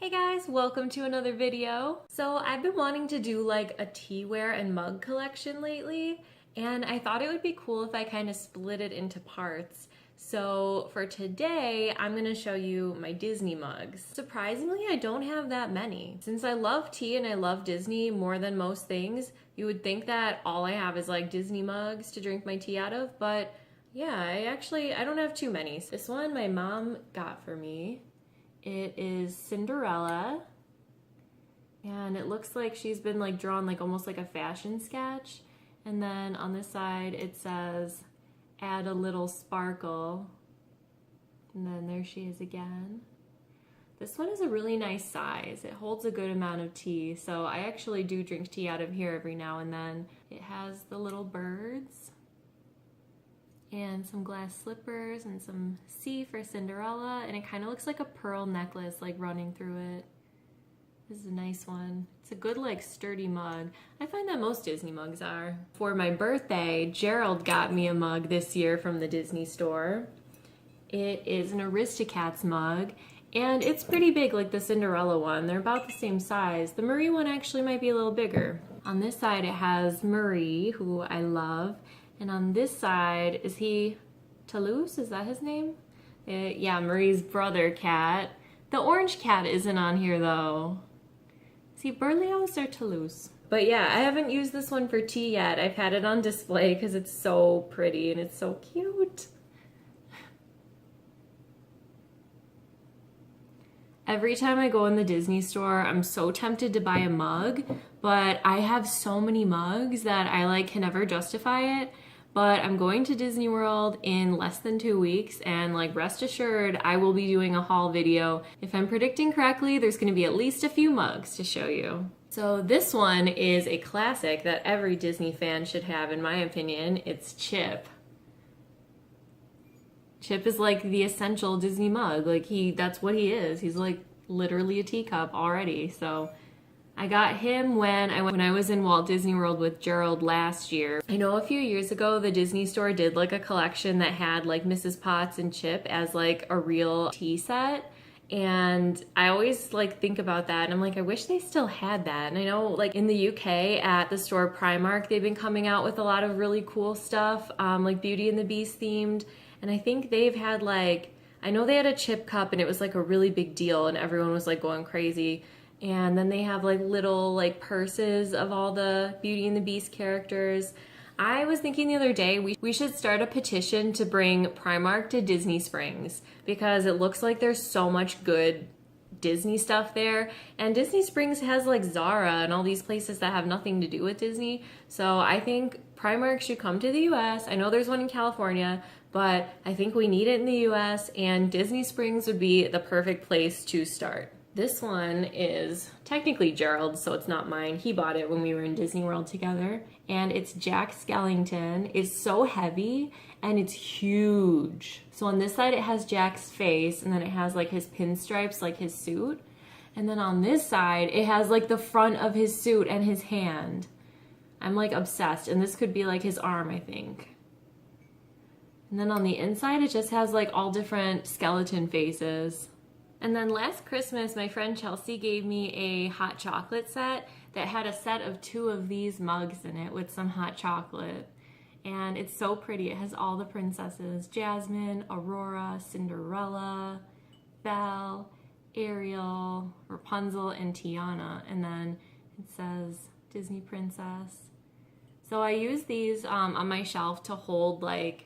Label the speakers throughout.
Speaker 1: Hey guys, welcome to another video. So I've been wanting to do like a teaware and mug collection lately, and I thought it would be cool if I kind of split it into parts. So for today, I'm gonna show you my Disney mugs. Surprisingly, I don't have that many. Since I love tea and I love Disney more than most things, you would think that all I have is like Disney mugs to drink my tea out of, but yeah, I don't have too many. This one my mom got for me. It is Cinderella, and it looks like she's been like drawn like almost like a fashion sketch. And then on this side it says, add a little sparkle. And then there she is again. This one is a really nice size. It holds a good amount of tea, so I actually do drink tea out of here every now and then. It has the little birds and some glass slippers and some C for Cinderella, and it kind of looks like a pearl necklace like running through it. This is a nice one. It's a good like sturdy mug. I find that most Disney mugs are. For my birthday, Gerald got me a mug this year from the Disney store. It is an Aristocats mug, and it's pretty big like the Cinderella one. They're about the same size. The Marie one actually might be a little bigger. On this side it has Marie, who I love. And on this side, is he Toulouse? Is that his name? Yeah, Marie's brother cat. The orange cat isn't on here though. Is he Berlioz or Toulouse? But yeah, I haven't used this one for tea yet. I've had it on display because it's so pretty and it's so cute. Every time I go in the Disney store, I'm so tempted to buy a mug, but I have so many mugs that I like can never justify it. But I'm going to Disney World in less than 2 weeks, and like rest assured, I will be doing a haul video. If I'm predicting correctly, there's gonna be at least a few mugs to show you. So this one is a classic that every Disney fan should have, in my opinion. It's Chip. Chip is like the essential Disney mug. Like that's what he is. He's like literally a teacup already. So I got him when I was in Walt Disney World with Gerald last year. I know a few years ago the Disney store did like a collection that had like Mrs. Potts and Chip as like a real tea set. And I always like think about that and I'm like, I wish they still had that. And I know like in the UK at the store Primark, they've been coming out with a lot of really cool stuff, like Beauty and the Beast themed. And I think they've had like, I know they had a Chip cup and it was like a really big deal and everyone was like going crazy. And then they have like little like purses of all the Beauty and the Beast characters. I was thinking the other day we should start a petition to bring Primark to Disney Springs because it looks like there's so much good Disney stuff there. And Disney Springs has like Zara and all these places that have nothing to do with Disney. So I think Primark should come to the US. I know there's one in California, but I think we need it in the US, and Disney Springs would be the perfect place to start. This one is technically Gerald's, so it's not mine. He bought it when we were in Disney World together. And it's Jack Skellington. It's so heavy and it's huge. So on this side it has Jack's face, and then it has like his pinstripes, like his suit. And then on this side it has like the front of his suit and his hand. I'm like obsessed, and this could be like his arm, I think. And then on the inside it just has like all different skeleton faces. And then last Christmas, my friend Chelsea gave me a hot chocolate set that had a set of 2 of these mugs in it with some hot chocolate. And it's so pretty. It has all the princesses: Jasmine, Aurora, Cinderella, Belle, Ariel, Rapunzel, and Tiana. And then it says Disney Princess. So I use these on my shelf to hold like,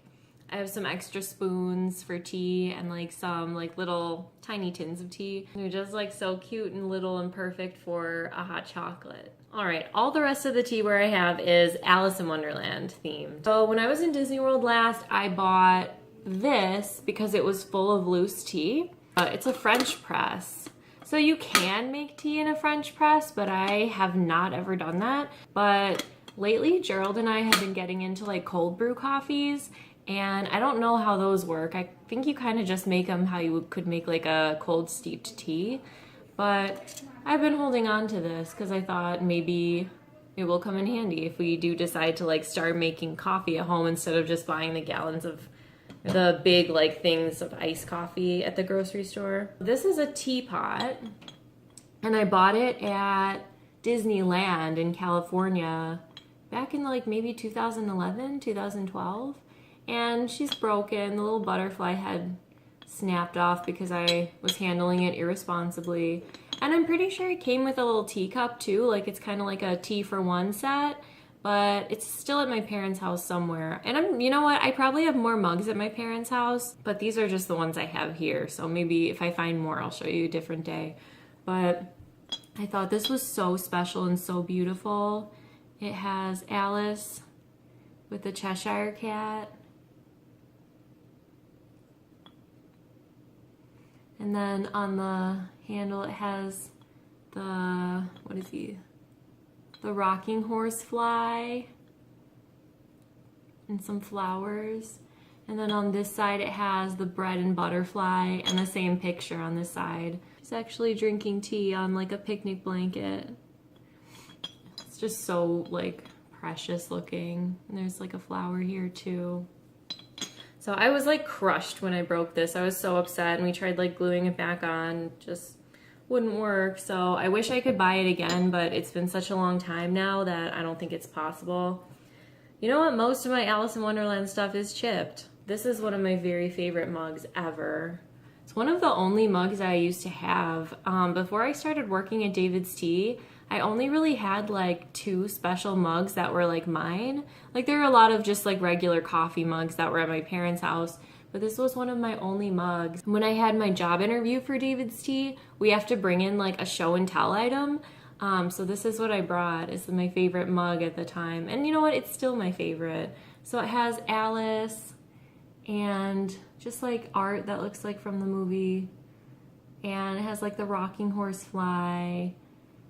Speaker 1: I have some extra spoons for tea and like some like little tiny tins of tea. They're just like so cute and little and perfect for a hot chocolate. All right, all the rest of the teaware I have is Alice in Wonderland themed. So when I was in Disney World last, I bought this because it was full of loose tea. It's a French press. So you can make tea in a French press, but I have not ever done that. But lately, Gerald and I have been getting into like cold brew coffees. And I don't know how those work. I think you kind of just make them how you could make like a cold steeped tea. But I've been holding on to this because I thought maybe it will come in handy if we do decide to like start making coffee at home instead of just buying the gallons of the big like things of iced coffee at the grocery store. This is a teapot. And I bought it at Disneyland in California back in like maybe 2011, 2012. And she's broken. The little butterfly head snapped off because I was handling it irresponsibly. And I'm pretty sure it came with a little teacup too. Like it's kind of like a tea for one set. But it's still at my parents' house somewhere. And you know what? I probably have more mugs at my parents' house, but these are just the ones I have here. So maybe if I find more, I'll show you a different day. But I thought this was so special and so beautiful. It has Alice with the Cheshire Cat. And then on the handle, it has the, what is he? The rocking horse fly and some flowers. And then on this side it has the bread and butterfly and the same picture on this side. She's actually drinking tea on like a picnic blanket. It's just so like precious looking. And there's like a flower here too. So I was like crushed when I broke this. I was so upset and we tried like gluing it back on. Just wouldn't work. So I wish I could buy it again, but it's been such a long time now that I don't think it's possible. You know what? Most of my Alice in Wonderland stuff is chipped. This is one of my very favorite mugs ever. It's one of the only mugs I used to have. Before I started working at David's Tea, I only really had like 2 special mugs that were like mine. Like there are a lot of just like regular coffee mugs that were at my parents' house. But this was one of my only mugs. When I had my job interview for David's Tea, we have to bring in like a show and tell item. So this is what I brought. It's my favorite mug at the time. And you know what? It's still my favorite. So it has Alice and just like art that looks like from the movie. And it has like the rocking horse fly.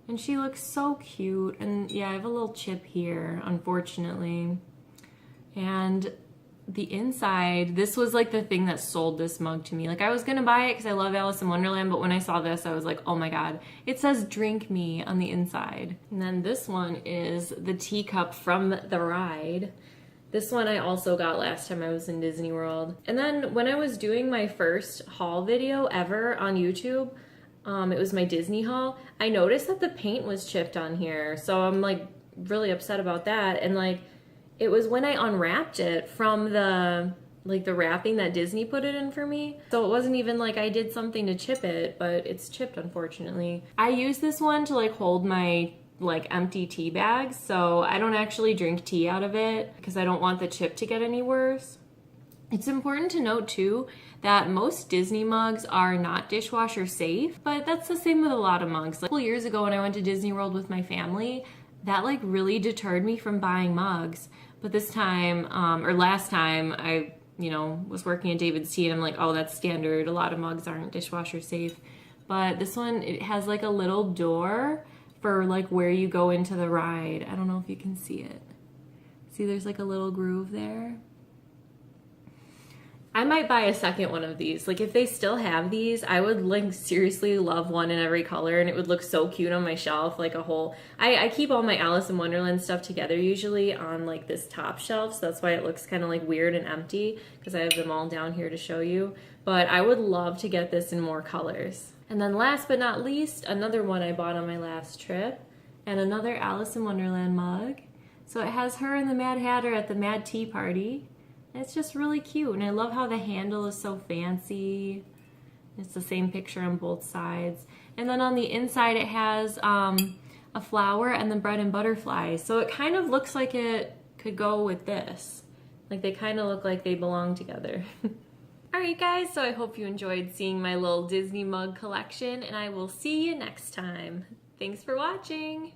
Speaker 1: And she looks so cute. And yeah, I have a little chip here, unfortunately. And the inside, this was like the thing that sold this mug to me. Like I was gonna buy it because I love Alice in Wonderland, but when I saw this, I was like, oh my god. It says drink me on the inside. And then this one is the teacup from the ride. This one I also got last time I was in Disney World. And then when I was doing my first haul video ever on YouTube, it was my Disney haul, I noticed that the paint was chipped on here. So I'm like really upset about that. And like, it was when I unwrapped it from the wrapping that Disney put it in for me. So it wasn't even like I did something to chip it, but it's chipped, unfortunately. I use this one to like hold my like empty tea bags. So I don't actually drink tea out of it because I don't want the chip to get any worse. It's important to note too that most Disney mugs are not dishwasher safe, but that's the same with a lot of mugs. Like a couple years ago when I went to Disney World with my family, that like really deterred me from buying mugs. But this time, or last time, I, was working at David's Tea and I'm like, oh, that's standard. A lot of mugs aren't dishwasher safe. But this one, it has like a little door for like where you go into the ride. I don't know if you can see it. See, there's like a little groove there. I might buy a second one of these. Like if they still have these, I would like seriously love one in every color and it would look so cute on my shelf, like a whole, I keep all my Alice in Wonderland stuff together usually on like this top shelf. So that's why it looks kind of like weird and empty because I have them all down here to show you. But I would love to get this in more colors. And then last but not least, another one I bought on my last trip and another Alice in Wonderland mug. So it has her and the Mad Hatter at the Mad Tea Party. It's just really cute, and I love how the handle is so fancy. It's the same picture on both sides. And then on the inside it has a flower and the bread and butterfly. So it kind of looks like it could go with this. Like they kind of look like they belong together. Alright guys, so I hope you enjoyed seeing my little Disney mug collection, and I will see you next time. Thanks for watching!